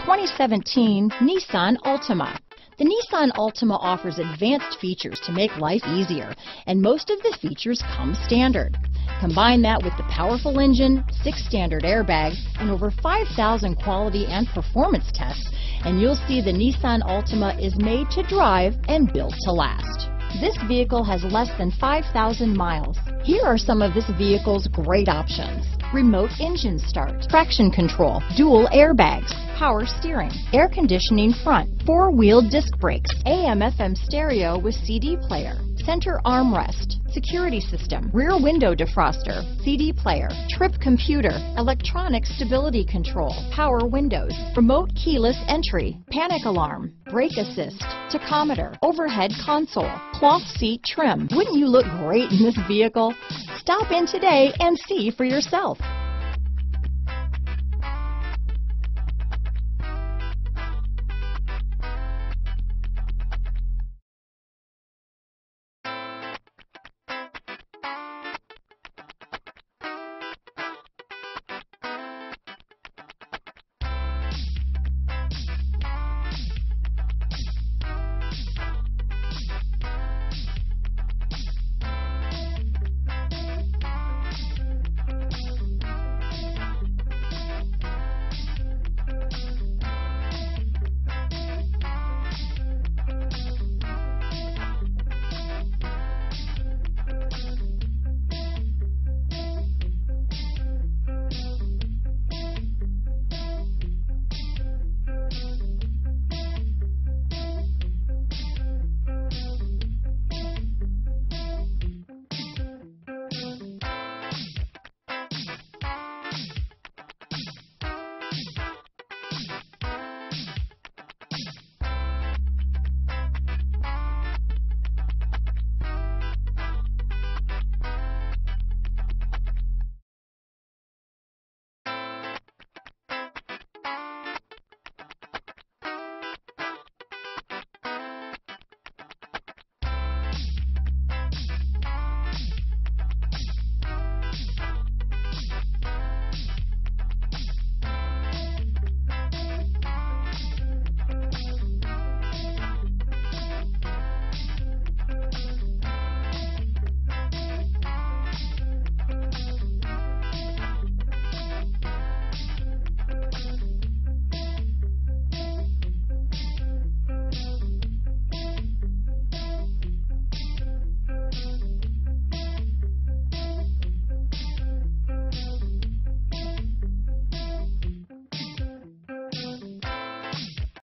2017 Nissan Altima. The Nissan Altima offers advanced features to make life easier, and most of the features come standard. Combine that with the powerful engine, 6 standard airbags, and over 5,000 quality and performance tests, and you'll see the Nissan Altima is made to drive and built to last. This vehicle has less than 5,000 miles. Here are some of this vehicle's great options: remote engine start, traction control, dual airbags, power steering, air conditioning front, 4-wheel disc brakes, AM/FM stereo with CD player, center armrest, security system, rear window defroster, CD player, trip computer, electronic stability control, power windows, remote keyless entry, panic alarm, brake assist, tachometer, overhead console, cloth seat trim. Wouldn't you look great in this vehicle? Stop in today and see for yourself.